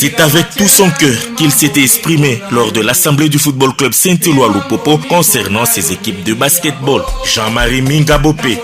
C'est avec tout son cœur qu'il s'était exprimé lors de l'Assemblée du Football Club Saint-Éloi Lupopo concernant ses équipes de basketball. Jean-Marie Mingabopé.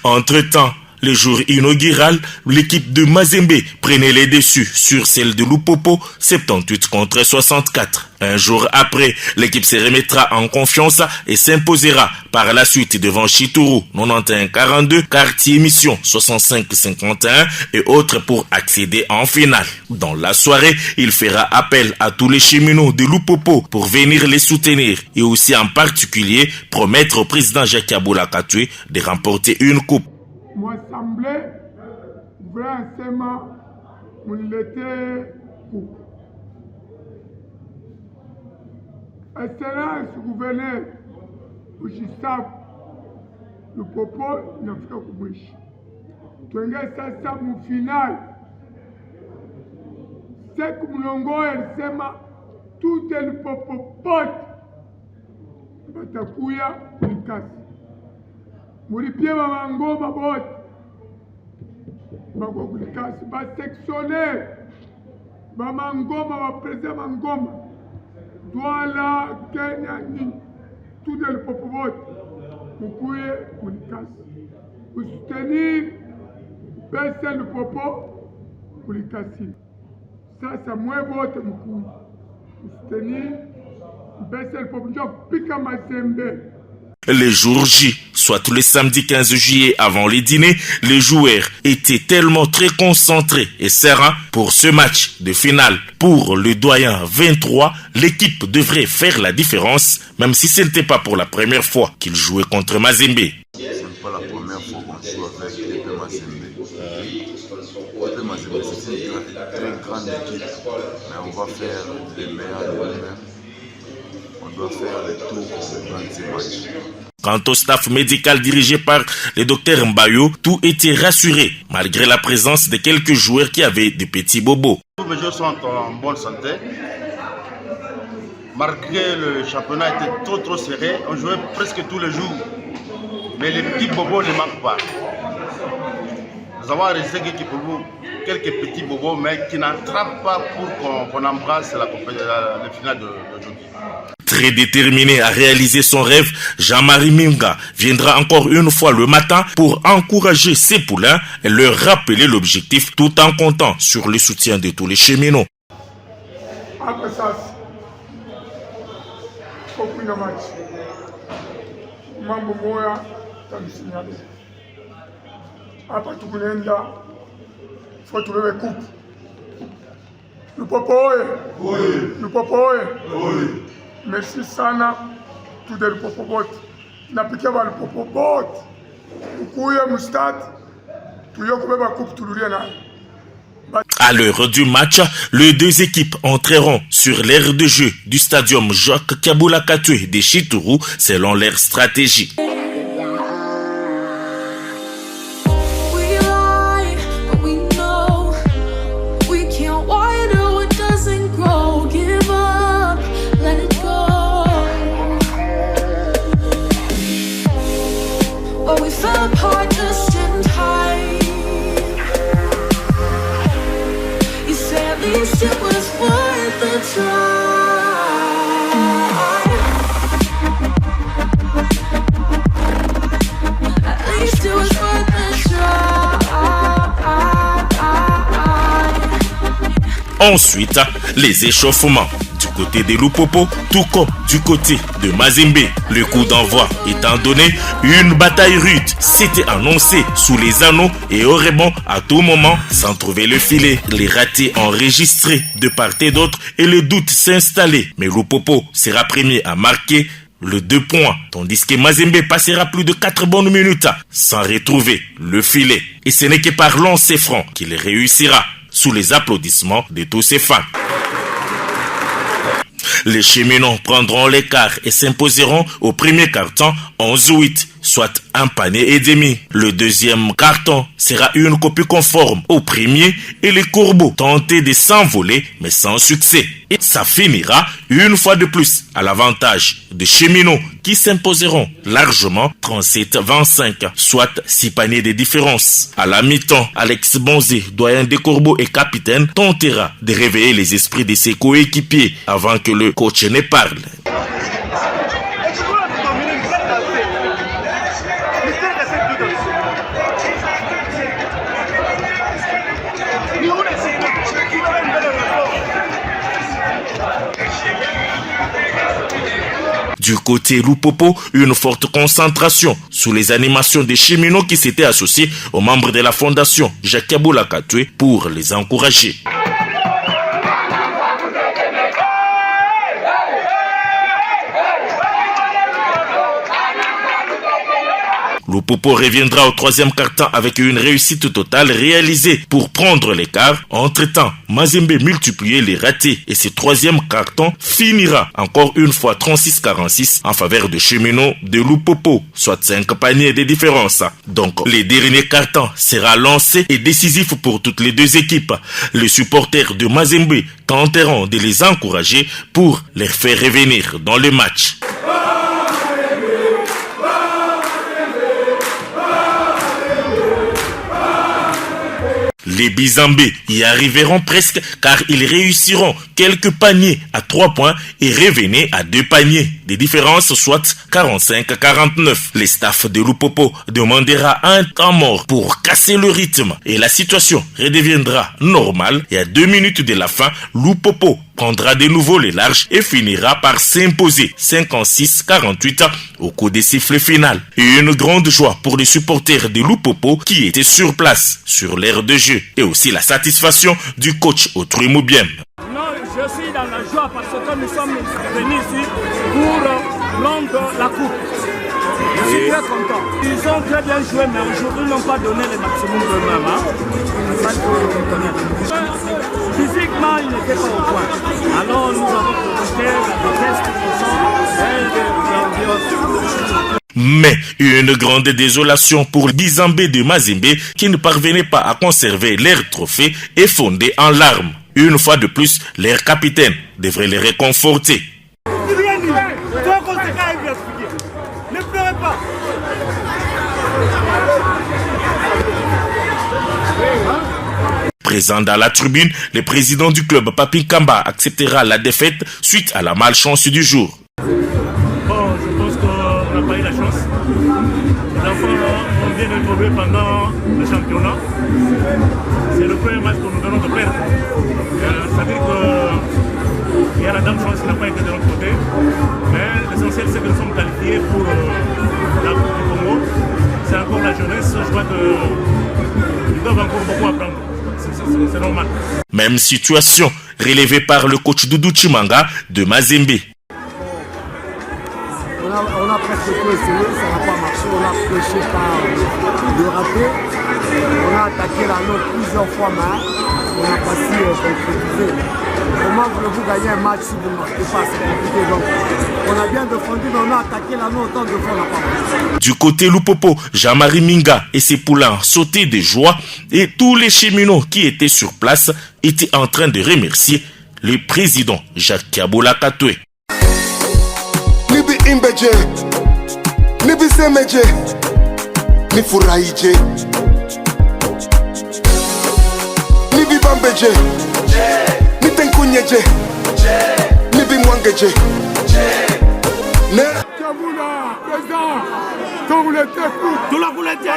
Entre-temps, le jour inaugural, l'équipe de Mazembe prenait les dessus sur celle de Lupopo, 78 contre 64. Un jour après, l'équipe se remettra en confiance et s'imposera par la suite devant Chituru, 91-42, Quartier Mission, 65-51 et autres pour accéder en finale. Dans la soirée, il fera appel à tous les cheminots de Lupopo pour venir les soutenir et aussi en particulier promettre au président Jacques Aboula Katoué de remporter une coupe. Moi, semblait vraiment mon l'été coupe. Excellence, gouverneur, Ujisab, le popo, n'a fait que bouche. Tu as ça, mon final. C'est comme l'ongo, elle sema, tout est le popo pote. Batakuya, il casse. Mouripie Mamango, ma botte. Magogulikas, ma sectionné. Mamangoma, ma président Mangoma. Douala, Kenya, tout est le popobot. Moukouye, Moulikas. Pour soutenir, baisser le popo, Moulikasi. Ça, c'est moins vote, Moukouye. Pour soutenir, baisser le popo. Je pique à ma zembe. Le jour J, soit le samedi 15 juillet avant les dîners, les joueurs étaient tellement très concentrés et sereins pour ce match de finale. Pour le doyen 23, l'équipe devrait faire la différence, même si ce n'était pas pour la première fois qu'il jouait contre Mazembe. Ce n'est pas la première fois qu'on joue avec l'EP Mazembe. L'EP Mazembe, c'est une très grande équipe, mais on va faire les meilleurs de nous-mêmes. On doit faire les tours pour gagner ces matchs. Quant au staff médical dirigé par le docteur Mbayo, tout était rassuré, malgré la présence de quelques joueurs qui avaient des petits bobos. Tous les joueurs sont en bonne santé. Malgré le championnat était trop serré, on jouait presque tous les jours. Mais les petits bobos ne manquent pas. Nous avons resté quelques petits bobos, mais qui n'entrapent pas pour qu'on embrasse le final d'aujourd'hui. Très déterminé à réaliser son rêve, Jean-Marie Minga viendra encore une fois le matin pour encourager ses poulains et leur rappeler l'objectif tout en comptant sur le soutien de tous les cheminots. Après ça, il faut match. Mambo moya, t'as me signalé. Après tout le monde, il faut trouver les coupes. Le popo, oui. Le popo, oui. Merci sana, tout est le popobot. N'appliquez pas le popobot. Vous avez un stade, tout le monde a coupe tout le rien. À l'heure du match, les deux équipes entreront sur l'aire de jeu du stadium Jacques Aboula Katoué de Chituru selon leur stratégie. Ensuite, les échauffements. du côté des Lupopo, tout comme du côté de Mazembe. Le coup d'envoi étant donné, une bataille rude s'était annoncée sous les anneaux et aurait bon à tout moment sans trouver le filet. Les ratés enregistrés de part et d'autre et le doute s'installer. Mais Lupopo sera premier à marquer le 2 points, tandis que Mazembe passera plus de 4 bonnes minutes sans retrouver le filet. Et ce n'est que par lancer franc qu'il réussira sous les applaudissements de tous ses fans. Les cheminots prendront l'écart et s'imposeront au premier carton 11-8, soit un panier et demi. Le deuxième carton sera une copie conforme au premier et les corbeaux tentaient de s'envoler mais sans succès. Et ça finira une fois de plus à l'avantage des cheminots qui s'imposeront largement 37-25, soit 6 paniers de différence. À la mi-temps, Alex Bonzé, doyen des corbeaux et capitaine, tentera de réveiller les esprits de ses coéquipiers avant que le coach ne parle. Du côté Lupopo, une forte concentration sous les animations des cheminots qui s'étaient associés aux membres de la fondation Jacques Aboula Katoué pour les encourager. Lupopo reviendra au troisième quart-temps avec une réussite totale réalisée pour prendre l'écart. Entre-temps, Mazembe multipliait les ratés et ce troisième quart-temps finira encore une fois 36-46 en faveur de cheminots de Lupopo, soit 5 paniers de différence. Donc, les derniers quart-temps sera lancé et décisif pour toutes les deux équipes. Les supporters de Mazembe tenteront de les encourager pour les faire revenir dans le match. Les Bizambés y arriveront presque car ils réussiront quelques paniers à 3 points et revenaient à 2 paniers. Des différences soit 45-49. Les staffs de Lupopo demandera un temps mort pour casser le rythme et la situation redeviendra normale et à 2 minutes de la fin, Lupopo prendra de nouveau les larges et finira par s'imposer 56-48 au coup des sifflets final. Et une grande joie pour les supporters de Lupopo qui étaient sur place, sur l'aire de jeu et aussi la satisfaction du coach Autrui Moubiem. Non, je suis dans la joie parce que nous sommes venus ici pour prendre la coupe. Je suis très content. Ils ont très bien joué, mais aujourd'hui ils n'ont pas donné le maximum d'eux-mêmes. C'est ça qu'il faut reconnaître. Physiquement, ils n'étaient pas au point. Alors nous avons profité de la vitesse et de l'ambiance. Mais une grande désolation pour Bizambé de Mazembe qui ne parvenaient pas à conserver leur trophée est fondée en larmes. Une fois de plus, leur capitaine devrait les réconforter. Ne pleurez pas. Présent dans la tribune, le président du club, Papi Kamba, acceptera la défaite suite à la malchance du jour. Bon, je pense qu'on n'a pas eu la chance. Les enfants ont bien évolué pendant le championnat. C'est le premier match que nous venons de perdre. Ça veut dire qu'il y a la dame chance qui n'a pas été de notre côté. Mais l'essentiel, c'est que nous sommes qualifiés pour la Coupe du Congo. C'est encore la jeunesse. Je crois qu'ils doivent encore beaucoup apprendre. C'est normal. Même situation relevée par le coach Doudou Chimanga de Mazembe. On a presque tout essayé, ça n'a pas marché, on a prêché par le raté. On a attaqué l'anneau plusieurs fois, mais on n'a pas su concrétiser. Comment voulez-vous gagner un match si vous ne marquez pas? C'est compliqué. Donc, on a bien défendu, mais on a attaqué l'anneau autant de fois, on n'a pas marché. Du côté Lupopo, Jean-Marie Minga et ses poulains sautaient de joie et tous les cheminots qui étaient sur place étaient en train de remercier le président Jacques Aboula Katoué. Nibi imbeje, nibi semeje, ni furaije, nibi bambeje, ni tenkunyeje, nibi mwangeje. Ne Kabula, président, tout le temps. Tout la boulette.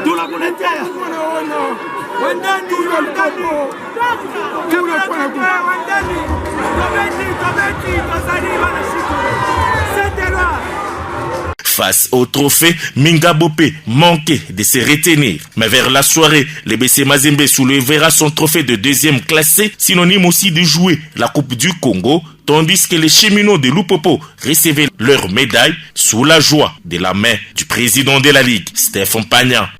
Tout la boulette. tous les points de Face au trophée, Minga Bopé manquait de se retenir. Mais vers la soirée, le BC Mazembe soulevera son trophée de deuxième classé, synonyme aussi de jouer la Coupe du Congo, tandis que les cheminots de Lupopo recevaient leur médaille sous la joie de la main du président de la Ligue, Stéphane Pagna.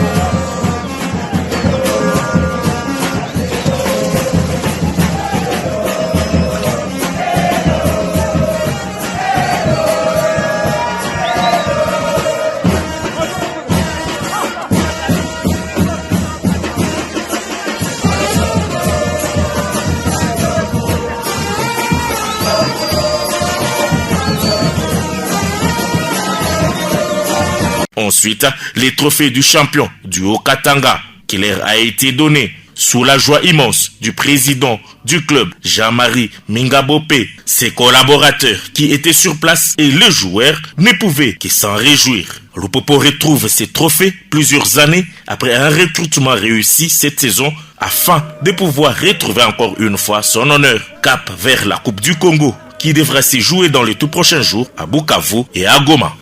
Ensuite, les trophées du champion du Haut-Katanga qui leur a été donné sous la joie immense du président du club, Jean-Marie Minga Bopé, ses collaborateurs qui étaient sur place et les joueurs ne pouvaient que s'en réjouir. Lupopo retrouve ses trophées plusieurs années après un recrutement réussi cette saison afin de pouvoir retrouver encore une fois son honneur. Cap vers la Coupe du Congo qui devra se jouer dans les tout prochains jours à Bukavu et à Goma.